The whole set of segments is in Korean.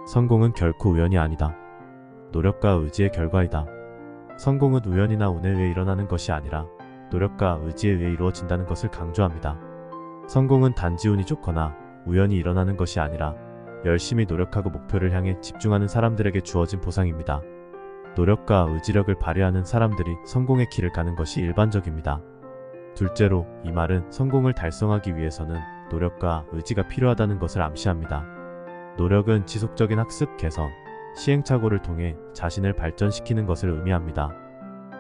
성공은 결코 우연이 아니다. 노력과 의지의 결과이다. 성공은 우연이나 운에 의해 일어나는 것이 아니라 노력과 의지에 의해 이루어진다는 것을 강조합니다. 성공은 단지 운이 좋거나 우연히 일어나는 것이 아니라 열심히 노력하고 목표를 향해 집중하는 사람들에게 주어진 보상입니다. 노력과 의지력을 발휘하는 사람들이 성공의 길을 가는 것이 일반적입니다. 둘째로, 이 말은 성공을 달성하기 위해서는 노력과 의지가 필요하다는 것을 암시합니다. 노력은 지속적인 학습, 개선, 시행착오를 통해 자신을 발전시키는 것을 의미합니다.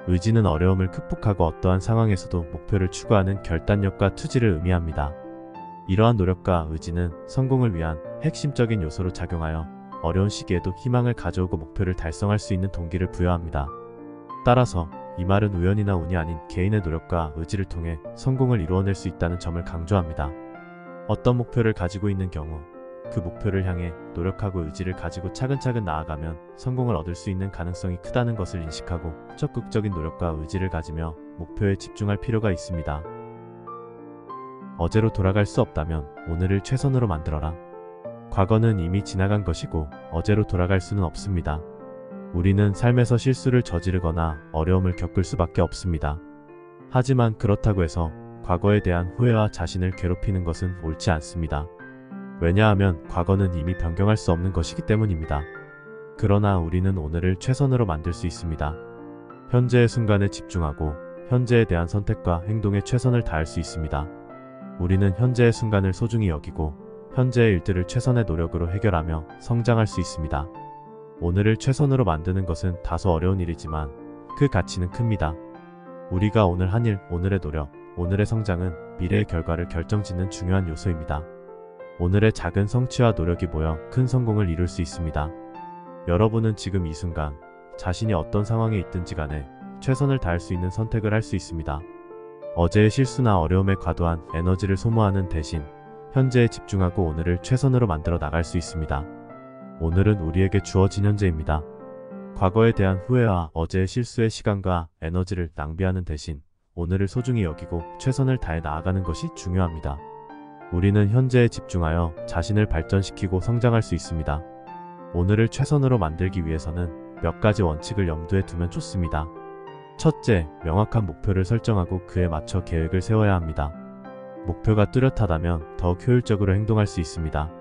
의지는 어려움을 극복하고 어떠한 상황에서도 목표를 추구하는 결단력과 투지를 의미합니다. 이러한 노력과 의지는 성공을 위한 핵심적인 요소로 작용하여 어려운 시기에도 희망을 가져오고 목표를 달성할 수 있는 동기를 부여합니다. 따라서 이 말은 우연이나 운이 아닌 개인의 노력과 의지를 통해 성공을 이루어낼 수 있다는 점을 강조합니다. 어떤 목표를 가지고 있는 경우 그 목표를 향해 노력하고 의지를 가지고 차근차근 나아가면 성공을 얻을 수 있는 가능성이 크다는 것을 인식하고 적극적인 노력과 의지를 가지며 목표에 집중할 필요가 있습니다. 어제로 돌아갈 수 없다면 오늘을 최선으로 만들어라. 과거는 이미 지나간 것이고 어제로 돌아갈 수는 없습니다. 우리는 삶에서 실수를 저지르거나 어려움을 겪을 수밖에 없습니다. 하지만 그렇다고 해서 과거에 대한 후회와 자신을 괴롭히는 것은 옳지 않습니다. 왜냐하면 과거는 이미 변경할 수 없는 것이기 때문입니다. 그러나 우리는 오늘을 최선으로 만들 수 있습니다. 현재의 순간에 집중하고 현재에 대한 선택과 행동에 최선을 다할 수 있습니다. 우리는 현재의 순간을 소중히 여기고 현재의 일들을 최선의 노력으로 해결하며 성장할 수 있습니다. 오늘을 최선으로 만드는 것은 다소 어려운 일이지만 그 가치는 큽니다. 우리가 오늘 한 일, 오늘의 노력, 오늘의 성장은 미래의 결과를 결정짓는 중요한 요소입니다. 오늘의 작은 성취와 노력이 모여 큰 성공을 이룰 수 있습니다. 여러분은 지금 이 순간 자신이 어떤 상황에 있든지 간에 최선을 다할 수 있는 선택을 할 수 있습니다. 어제의 실수나 어려움에 과도한 에너지를 소모하는 대신 현재에 집중하고 오늘을 최선으로 만들어 나갈 수 있습니다. 오늘은 우리에게 주어진 현재입니다. 과거에 대한 후회와 어제의 실수의 시간과 에너지를 낭비하는 대신 오늘을 소중히 여기고 최선을 다해 나아가는 것이 중요합니다. 우리는 현재에 집중하여 자신을 발전시키고 성장할 수 있습니다. 오늘을 최선으로 만들기 위해서는 몇 가지 원칙을 염두에 두면 좋습니다. 첫째, 명확한 목표를 설정하고 그에 맞춰 계획을 세워야 합니다. 목표가 뚜렷하다면 더욱 효율적으로 행동할 수 있습니다.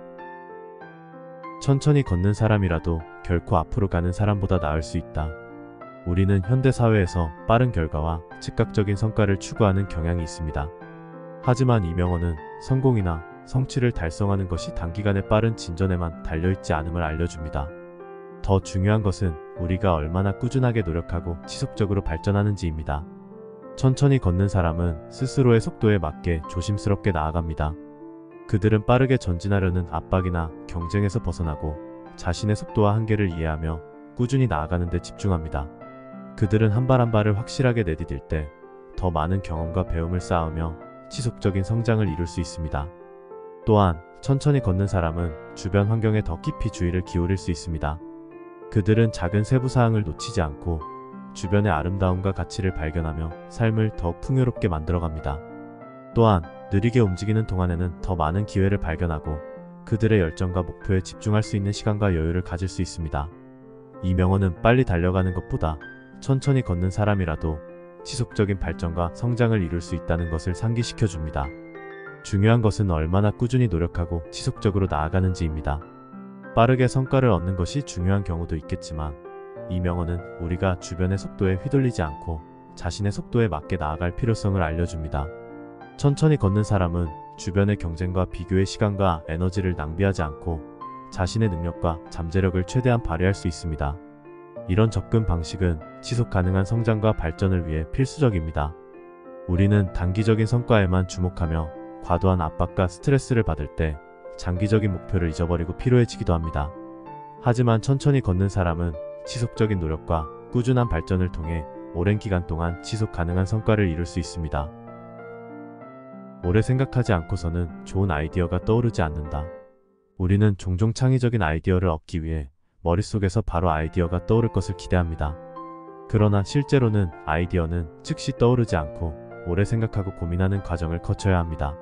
천천히 걷는 사람이라도 결코 앞으로 가는 사람보다 나을 수 있다. 우리는 현대사회에서 빠른 결과와 즉각적인 성과를 추구하는 경향이 있습니다. 하지만 이 명언은 성공이나 성취를 달성하는 것이 단기간의 빠른 진전에만 달려있지 않음을 알려줍니다. 더 중요한 것은 우리가 얼마나 꾸준하게 노력하고 지속적으로 발전하는지입니다. 천천히 걷는 사람은 스스로의 속도에 맞게 조심스럽게 나아갑니다. 그들은 빠르게 전진하려는 압박이나 경쟁에서 벗어나고 자신의 속도와 한계를 이해하며 꾸준히 나아가는 데 집중합니다. 그들은 한 발 한 발을 확실하게 내디딜 때 더 많은 경험과 배움을 쌓으며 지속적인 성장을 이룰 수 있습니다. 또한 천천히 걷는 사람은 주변 환경에 더 깊이 주의를 기울일 수 있습니다. 그들은 작은 세부 사항을 놓치지 않고 주변의 아름다움과 가치를 발견하며 삶을 더욱 풍요롭게 만들어갑니다. 또한 느리게 움직이는 동안에는 더 많은 기회를 발견하고 그들의 열정과 목표에 집중할 수 있는 시간과 여유를 가질 수 있습니다. 이 명언은 빨리 달려가는 것보다 천천히 걷는 사람이라도 지속적인 발전과 성장을 이룰 수 있다는 것을 상기시켜줍니다. 중요한 것은 얼마나 꾸준히 노력하고 지속적으로 나아가는지입니다. 빠르게 성과를 얻는 것이 중요한 경우도 있겠지만 이 명언은 우리가 주변의 속도에 휘둘리지 않고 자신의 속도에 맞게 나아갈 필요성을 알려줍니다. 천천히 걷는 사람은 주변의 경쟁과 비교의 시간과 에너지를 낭비하지 않고 자신의 능력과 잠재력을 최대한 발휘할 수 있습니다. 이런 접근 방식은 지속 가능한 성장과 발전을 위해 필수적입니다. 우리는 단기적인 성과에만 주목하며 과도한 압박과 스트레스를 받을 때 장기적인 목표를 잊어버리고 피로해지기도 합니다. 하지만 천천히 걷는 사람은 지속적인 노력과 꾸준한 발전을 통해 오랜 기간 동안 지속 가능한 성과를 이룰 수 있습니다. 오래 생각하지 않고서는 좋은 아이디어가 떠오르지 않는다. 우리는 종종 창의적인 아이디어를 얻기 위해 머릿속에서 바로 아이디어가 떠오를 것을 기대합니다. 그러나 실제로는 아이디어는 즉시 떠오르지 않고 오래 생각하고 고민하는 과정을 거쳐야 합니다.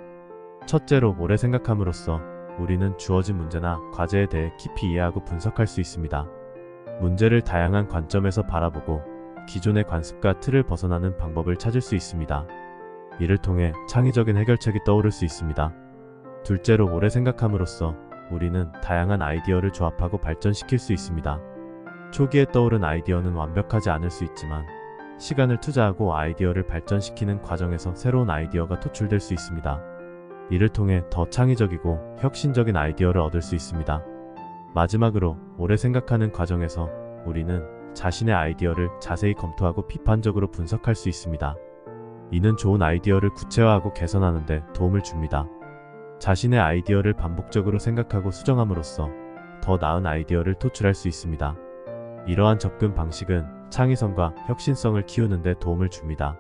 첫째로, 오래 생각함으로써 우리는 주어진 문제나 과제에 대해 깊이 이해하고 분석할 수 있습니다. 문제를 다양한 관점에서 바라보고 기존의 관습과 틀을 벗어나는 방법을 찾을 수 있습니다. 이를 통해 창의적인 해결책이 떠오를 수 있습니다. 둘째로, 오래 생각함으로써 우리는 다양한 아이디어를 조합하고 발전시킬 수 있습니다. 초기에 떠오른 아이디어는 완벽하지 않을 수 있지만 시간을 투자하고 아이디어를 발전시키는 과정에서 새로운 아이디어가 도출될 수 있습니다. 이를 통해 더 창의적이고 혁신적인 아이디어를 얻을 수 있습니다. 마지막으로, 오래 생각하는 과정에서 우리는 자신의 아이디어를 자세히 검토하고 비판적으로 분석할 수 있습니다. 이는 좋은 아이디어를 구체화하고 개선하는 데 도움을 줍니다. 자신의 아이디어를 반복적으로 생각하고 수정함으로써 더 나은 아이디어를 도출할 수 있습니다. 이러한 접근 방식은 창의성과 혁신성을 키우는 데 도움을 줍니다.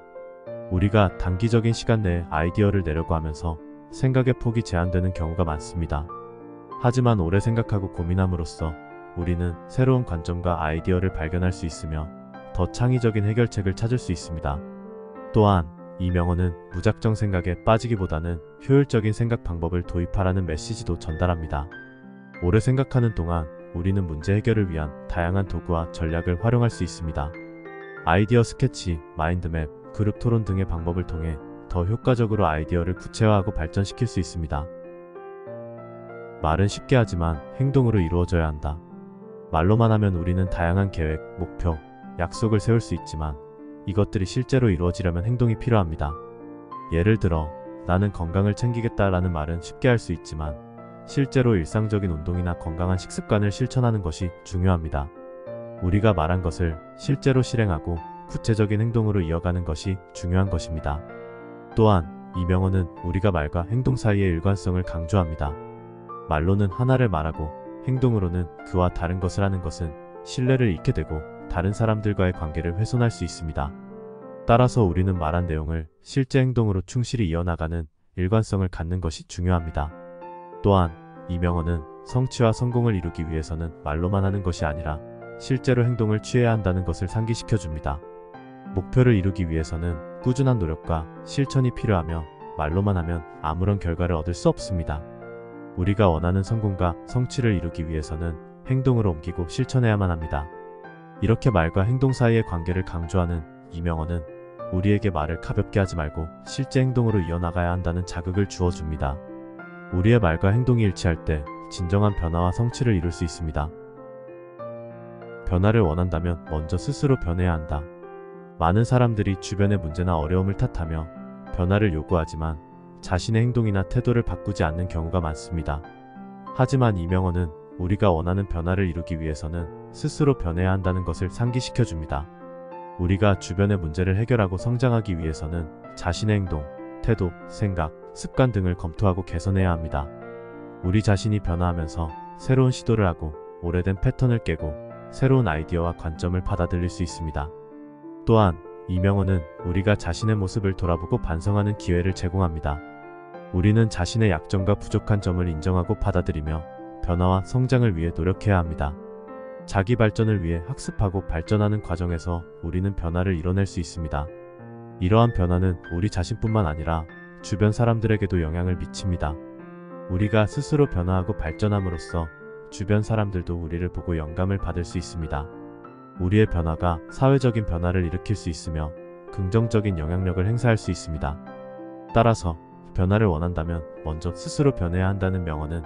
우리가 단기적인 시간 내에 아이디어를 내려고 하면서 생각의 폭이 제한되는 경우가 많습니다. 하지만 오래 생각하고 고민함으로써 우리는 새로운 관점과 아이디어를 발견할 수 있으며 더 창의적인 해결책을 찾을 수 있습니다. 또한 이 명언은 무작정 생각에 빠지기보다는 효율적인 생각 방법을 도입하라는 메시지도 전달합니다. 오래 생각하는 동안 우리는 문제 해결을 위한 다양한 도구와 전략을 활용할 수 있습니다. 아이디어 스케치, 마인드맵, 그룹 토론 등의 방법을 통해 더 효과적으로 아이디어를 구체화하고 발전시킬 수 있습니다. 말은 쉽게 하지만 행동으로 이루어져야 한다. 말로만 하면 우리는 다양한 계획, 목표, 약속을 세울 수 있지만 이것들이 실제로 이루어지려면 행동이 필요합니다. 예를 들어, 나는 건강을 챙기겠다라는 말은 쉽게 할 수 있지만 실제로 일상적인 운동이나 건강한 식습관을 실천하는 것이 중요합니다. 우리가 말한 것을 실제로 실행하고 구체적인 행동으로 이어가는 것이 중요한 것입니다. 또한 이 명언은 우리가 말과 행동 사이의 일관성을 강조합니다. 말로는 하나를 말하고 행동으로는 그와 다른 것을 하는 것은 신뢰를 잃게 되고 다른 사람들과의 관계를 훼손할 수 있습니다. 따라서 우리는 말한 내용을 실제 행동으로 충실히 이어나가는 일관성을 갖는 것이 중요합니다. 또한 이 명언은 성취와 성공을 이루기 위해서는 말로만 하는 것이 아니라 실제로 행동을 취해야 한다는 것을 상기시켜 줍니다. 목표를 이루기 위해서는 꾸준한 노력과 실천이 필요하며 말로만 하면 아무런 결과를 얻을 수 없습니다. 우리가 원하는 성공과 성취를 이루기 위해서는 행동으로 옮기고 실천해야만 합니다. 이렇게 말과 행동 사이의 관계를 강조하는 이 명언은 우리에게 말을 가볍게 하지 말고 실제 행동으로 이어나가야 한다는 자극을 주어줍니다. 우리의 말과 행동이 일치할 때 진정한 변화와 성취를 이룰 수 있습니다. 변화를 원한다면 먼저 스스로 변해야 한다. 많은 사람들이 주변의 문제나 어려움을 탓하며 변화를 요구하지만 자신의 행동이나 태도를 바꾸지 않는 경우가 많습니다. 하지만 이 명언은 우리가 원하는 변화를 이루기 위해서는 스스로 변해야 한다는 것을 상기시켜 줍니다. 우리가 주변의 문제를 해결하고 성장하기 위해서는 자신의 행동, 태도, 생각, 습관 등을 검토하고 개선해야 합니다. 우리 자신이 변화하면서 새로운 시도를 하고 오래된 패턴을 깨고 새로운 아이디어와 관점을 받아들일 수 있습니다. 또한 이 명언은 우리가 자신의 모습을 돌아보고 반성하는 기회를 제공합니다. 우리는 자신의 약점과 부족한 점을 인정하고 받아들이며 변화와 성장을 위해 노력해야 합니다. 자기 발전을 위해 학습하고 발전하는 과정에서 우리는 변화를 이뤄낼 수 있습니다. 이러한 변화는 우리 자신뿐만 아니라 주변 사람들에게도 영향을 미칩니다. 우리가 스스로 변화하고 발전함으로써 주변 사람들도 우리를 보고 영감을 받을 수 있습니다. 우리의 변화가 사회적인 변화를 일으킬 수 있으며 긍정적인 영향력을 행사할 수 있습니다. 따라서 변화를 원한다면 먼저 스스로 변해야 한다는 명언은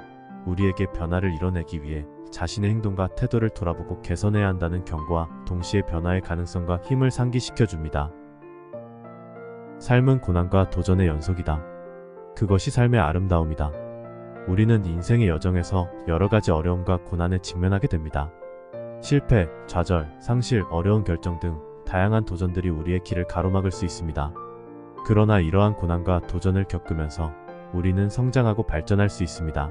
우리에게 변화를 이뤄내기 위해 자신의 행동과 태도를 돌아보고 개선해야 한다는 경고와 동시에 변화의 가능성과 힘을 상기시켜 줍니다. 삶은 고난과 도전의 연속이다. 그것이 삶의 아름다움이다. 우리는 인생의 여정에서 여러 가지 어려움과 고난에 직면하게 됩니다. 실패, 좌절, 상실, 어려운 결정 등 다양한 도전들이 우리의 길을 가로막을 수 있습니다. 그러나 이러한 고난과 도전을 겪으면서 우리는 성장하고 발전할 수 있습니다.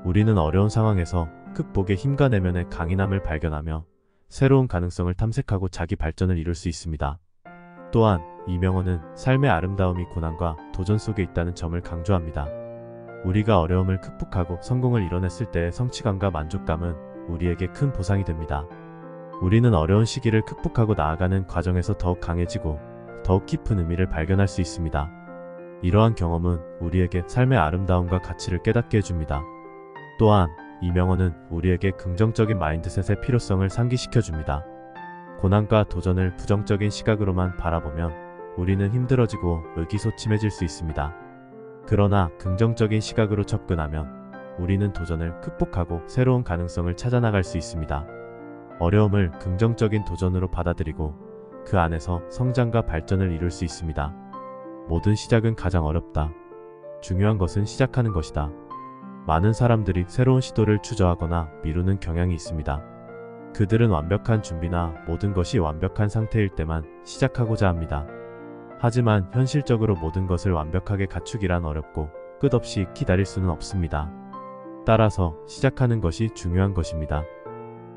우리는 어려운 상황에서 극복의 힘과 내면의 강인함을 발견하며 새로운 가능성을 탐색하고 자기 발전을 이룰 수 있습니다. 또한 이 명언은 삶의 아름다움이 고난과 도전 속에 있다는 점을 강조합니다. 우리가 어려움을 극복하고 성공을 이뤄냈을 때의 성취감과 만족감은 우리에게 큰 보상이 됩니다. 우리는 어려운 시기를 극복하고 나아가는 과정에서 더욱 강해지고 더욱 깊은 의미를 발견할 수 있습니다. 이러한 경험은 우리에게 삶의 아름다움과 가치를 깨닫게 해줍니다. 또한 이 명언은 우리에게 긍정적인 마인드셋의 필요성을 상기시켜줍니다. 고난과 도전을 부정적인 시각으로만 바라보면 우리는 힘들어지고 의기소침해질 수 있습니다. 그러나 긍정적인 시각으로 접근하면 우리는 도전을 극복하고 새로운 가능성을 찾아나갈 수 있습니다. 어려움을 긍정적인 도전으로 받아들이고 그 안에서 성장과 발전을 이룰 수 있습니다. 모든 시작은 가장 어렵다. 중요한 것은 시작하는 것이다. 많은 사람들이 새로운 시도를 주저하거나 미루는 경향이 있습니다. 그들은 완벽한 준비나 모든 것이 완벽한 상태일 때만 시작하고자 합니다. 하지만 현실적으로 모든 것을 완벽하게 갖추기란 어렵고 끝없이 기다릴 수는 없습니다. 따라서 시작하는 것이 중요한 것입니다.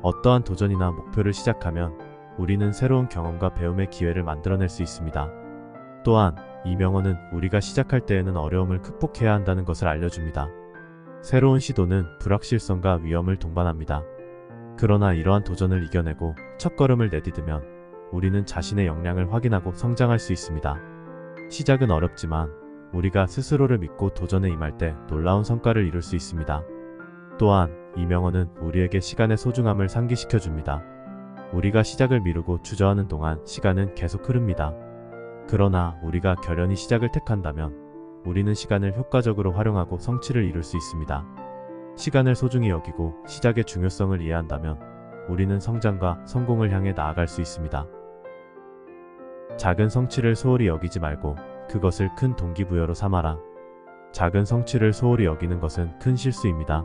어떠한 도전이나 목표를 시작하면 우리는 새로운 경험과 배움의 기회를 만들어낼 수 있습니다. 또한 이 명언은 우리가 시작할 때에는 어려움을 극복해야 한다는 것을 알려줍니다. 새로운 시도는 불확실성과 위험을 동반합니다. 그러나 이러한 도전을 이겨내고 첫걸음을 내디디면 우리는 자신의 역량을 확인하고 성장할 수 있습니다. 시작은 어렵지만 우리가 스스로를 믿고 도전에 임할 때 놀라운 성과를 이룰 수 있습니다. 또한 이 명언은 우리에게 시간의 소중함을 상기시켜 줍니다. 우리가 시작을 미루고 주저하는 동안 시간은 계속 흐릅니다. 그러나 우리가 결연히 시작을 택한다면 우리는 시간을 효과적으로 활용하고 성취를 이룰 수 있습니다. 시간을 소중히 여기고 시작의 중요성을 이해한다면 우리는 성장과 성공을 향해 나아갈 수 있습니다. 작은 성취를 소홀히 여기지 말고 그것을 큰 동기부여로 삼아라. 작은 성취를 소홀히 여기는 것은 큰 실수입니다.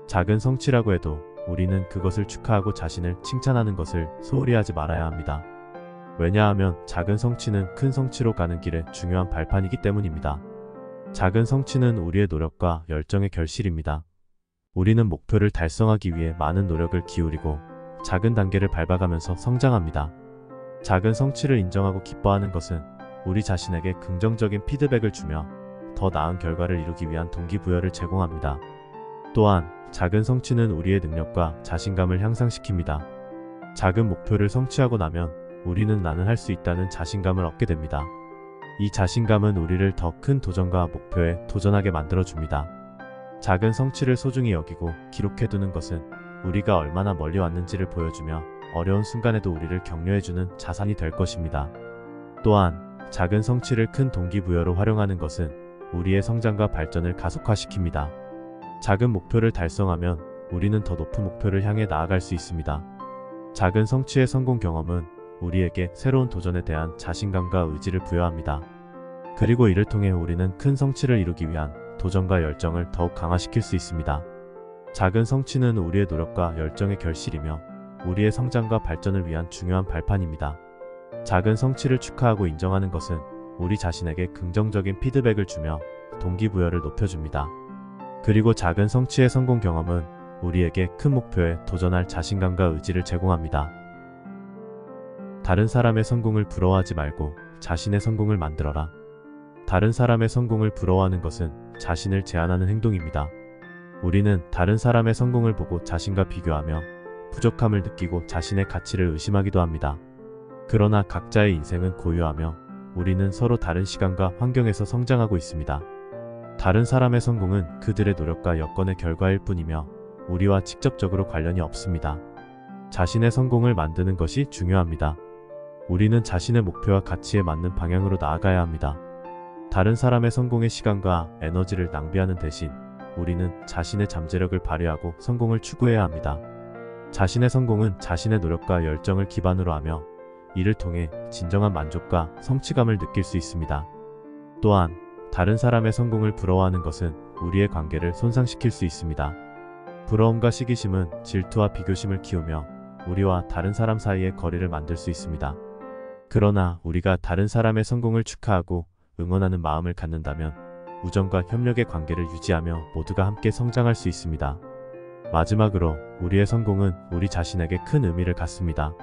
작은 성취라고 해도 우리는 그것을 축하하고 자신을 칭찬하는 것을 소홀히 하지 말아야 합니다. 왜냐하면 작은 성취는 큰 성취로 가는 길에 중요한 발판이기 때문입니다. 작은 성취는 우리의 노력과 열정의 결실입니다. 우리는 목표를 달성하기 위해 많은 노력을 기울이고 작은 단계를 밟아가면서 성장합니다. 작은 성취를 인정하고 기뻐하는 것은 우리 자신에게 긍정적인 피드백을 주며 더 나은 결과를 이루기 위한 동기부여를 제공합니다. 또한 작은 성취는 우리의 능력과 자신감을 향상시킵니다. 작은 목표를 성취하고 나면 우리는 나는 할 수 있다는 자신감을 얻게 됩니다. 이 자신감은 우리를 더 큰 도전과 목표에 도전하게 만들어줍니다. 작은 성취를 소중히 여기고 기록해두는 것은 우리가 얼마나 멀리 왔는지를 보여주며 어려운 순간에도 우리를 격려해주는 자산이 될 것입니다. 또한 작은 성취를 큰 동기부여로 활용하는 것은 우리의 성장과 발전을 가속화시킵니다. 작은 목표를 달성하면 우리는 더 높은 목표를 향해 나아갈 수 있습니다. 작은 성취의 성공 경험은 우리에게 새로운 도전에 대한 자신감과 의지를 부여합니다. 그리고 이를 통해 우리는 큰 성취를 이루기 위한 도전과 열정을 더욱 강화시킬 수 있습니다. 작은 성취는 우리의 노력과 열정의 결실이며 우리의 성장과 발전을 위한 중요한 발판입니다. 작은 성취를 축하하고 인정하는 것은 우리 자신에게 긍정적인 피드백을 주며 동기부여를 높여줍니다. 그리고 작은 성취의 성공 경험은 우리에게 큰 목표에 도전할 자신감과 의지를 제공합니다. 다른 사람의 성공을 부러워하지 말고 자신의 성공을 만들어라. 다른 사람의 성공을 부러워하는 것은 자신을 제한하는 행동입니다. 우리는 다른 사람의 성공을 보고 자신과 비교하며 부족함을 느끼고 자신의 가치를 의심하기도 합니다. 그러나 각자의 인생은 고유하며 우리는 서로 다른 시간과 환경에서 성장하고 있습니다. 다른 사람의 성공은 그들의 노력과 여건의 결과일 뿐이며 우리와 직접적으로 관련이 없습니다. 자신의 성공을 만드는 것이 중요합니다. 우리는 자신의 목표와 가치에 맞는 방향으로 나아가야 합니다. 다른 사람의 성공에 시간과 에너지를 낭비하는 대신 우리는 자신의 잠재력을 발휘하고 성공을 추구해야 합니다. 자신의 성공은 자신의 노력과 열정을 기반으로 하며 이를 통해 진정한 만족과 성취감을 느낄 수 있습니다. 또한 다른 사람의 성공을 부러워하는 것은 우리의 관계를 손상시킬 수 있습니다. 부러움과 시기심은 질투와 비교심을 키우며 우리와 다른 사람 사이에 거리를 만들 수 있습니다. 그러나 우리가 다른 사람의 성공을 축하하고 응원하는 마음을 갖는다면 우정과 협력의 관계를 유지하며 모두가 함께 성장할 수 있습니다. 마지막으로 우리의 성공은 우리 자신에게 큰 의미를 갖습니다.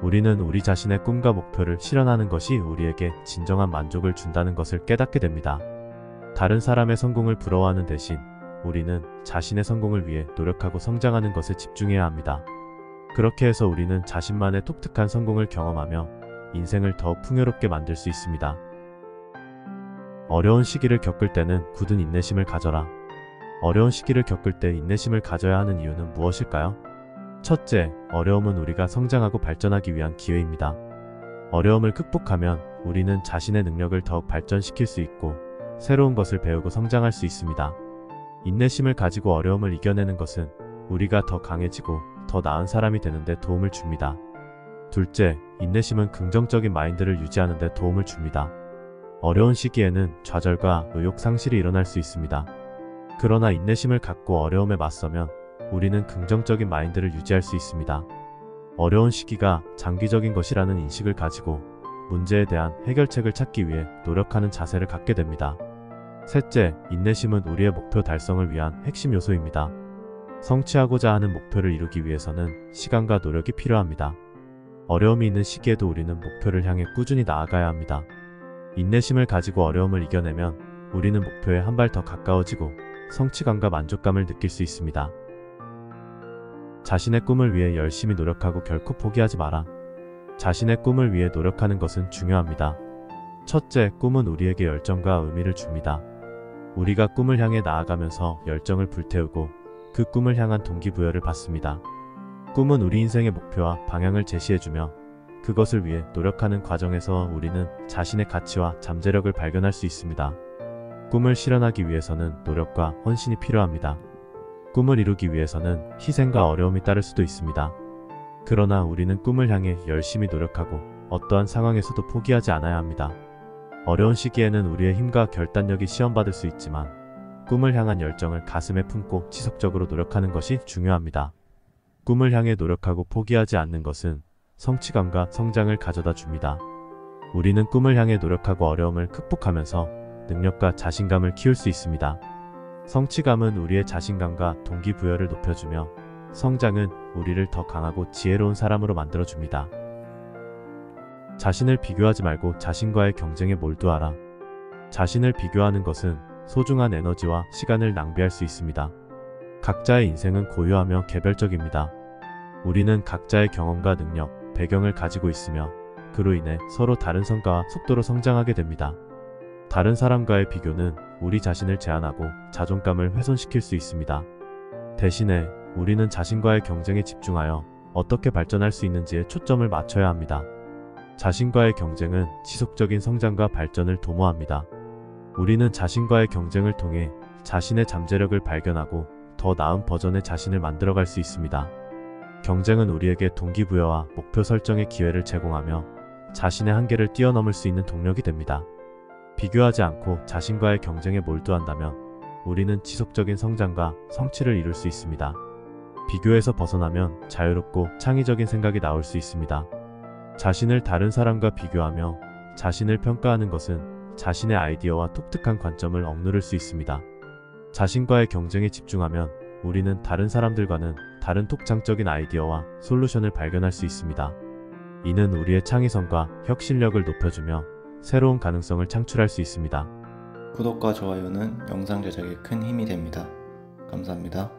우리는 우리 자신의 꿈과 목표를 실현하는 것이 우리에게 진정한 만족을 준다는 것을 깨닫게 됩니다. 다른 사람의 성공을 부러워하는 대신 우리는 자신의 성공을 위해 노력하고 성장하는 것에 집중해야 합니다. 그렇게 해서 우리는 자신만의 독특한 성공을 경험하며 인생을 더 풍요롭게 만들 수 있습니다. 어려운 시기를 겪을 때는 굳은 인내심을 가져라. 어려운 시기를 겪을 때 인내심을 가져야 하는 이유는 무엇일까요? 첫째, 어려움은 우리가 성장하고 발전하기 위한 기회입니다. 어려움을 극복하면 우리는 자신의 능력을 더욱 발전시킬 수 있고 새로운 것을 배우고 성장할 수 있습니다. 인내심을 가지고 어려움을 이겨내는 것은 우리가 더 강해지고 더 나은 사람이 되는 데 도움을 줍니다. 둘째, 인내심은 긍정적인 마인드를 유지하는 데 도움을 줍니다. 어려운 시기에는 좌절과 의욕 상실이 일어날 수 있습니다. 그러나 인내심을 갖고 어려움에 맞서면 우리는 긍정적인 마인드를 유지할 수 있습니다. 어려운 시기가 장기적인 것이라는 인식을 가지고 문제에 대한 해결책을 찾기 위해 노력하는 자세를 갖게 됩니다. 셋째, 인내심은 우리의 목표 달성을 위한 핵심 요소입니다. 성취하고자 하는 목표를 이루기 위해서는 시간과 노력이 필요합니다. 어려움이 있는 시기에도 우리는 목표를 향해 꾸준히 나아가야 합니다. 인내심을 가지고 어려움을 이겨내면 우리는 목표에 한 발 더 가까워지고 성취감과 만족감을 느낄 수 있습니다. 자신의 꿈을 위해 열심히 노력하고 결코 포기하지 마라. 자신의 꿈을 위해 노력하는 것은 중요합니다. 첫째, 꿈은 우리에게 열정과 의미를 줍니다. 우리가 꿈을 향해 나아가면서 열정을 불태우고 그 꿈을 향한 동기부여를 받습니다. 꿈은 우리 인생의 목표와 방향을 제시해주며 그것을 위해 노력하는 과정에서 우리는 자신의 가치와 잠재력을 발견할 수 있습니다. 꿈을 실현하기 위해서는 노력과 헌신이 필요합니다. 꿈을 이루기 위해서는 희생과 어려움이 따를 수도 있습니다. 그러나 우리는 꿈을 향해 열심히 노력하고 어떠한 상황에서도 포기하지 않아야 합니다. 어려운 시기에는 우리의 힘과 결단력이 시험받을 수 있지만 꿈을 향한 열정을 가슴에 품고 지속적으로 노력하는 것이 중요합니다. 꿈을 향해 노력하고 포기하지 않는 것은 성취감과 성장을 가져다 줍니다. 우리는 꿈을 향해 노력하고 어려움을 극복하면서 능력과 자신감을 키울 수 있습니다. 성취감은 우리의 자신감과 동기부여를 높여주며 성장은 우리를 더 강하고 지혜로운 사람으로 만들어줍니다. 자신을 비교하지 말고 자신과의 경쟁에 몰두하라. 자신을 비교하는 것은 소중한 에너지와 시간을 낭비할 수 있습니다. 각자의 인생은 고유하며 개별적입니다. 우리는 각자의 경험과 능력, 배경을 가지고 있으며 그로 인해 서로 다른 성과와 속도로 성장하게 됩니다. 다른 사람과의 비교는 우리 자신을 제한하고 자존감을 훼손시킬 수 있습니다. 대신에 우리는 자신과의 경쟁에 집중하여 어떻게 발전할 수 있는지에 초점을 맞춰야 합니다. 자신과의 경쟁은 지속적인 성장과 발전을 도모합니다. 우리는 자신과의 경쟁을 통해 자신의 잠재력을 발견하고 더 나은 버전의 자신을 만들어갈 수 있습니다. 경쟁은 우리에게 동기부여와 목표 설정의 기회를 제공하며 자신의 한계를 뛰어넘을 수 있는 동력이 됩니다. 비교하지 않고 자신과의 경쟁에 몰두한다면 우리는 지속적인 성장과 성취를 이룰 수 있습니다. 비교에서 벗어나면 자유롭고 창의적인 생각이 나올 수 있습니다. 자신을 다른 사람과 비교하며 자신을 평가하는 것은 자신의 아이디어와 독특한 관점을 억누를 수 있습니다. 자신과의 경쟁에 집중하면 우리는 다른 사람들과는 다른 독창적인 아이디어와 솔루션을 발견할 수 있습니다. 이는 우리의 창의성과 혁신력을 높여주며 새로운 가능성을 창출할 수 있습니다. 구독과 좋아요는 영상 제작에 큰 힘이 됩니다. 감사합니다.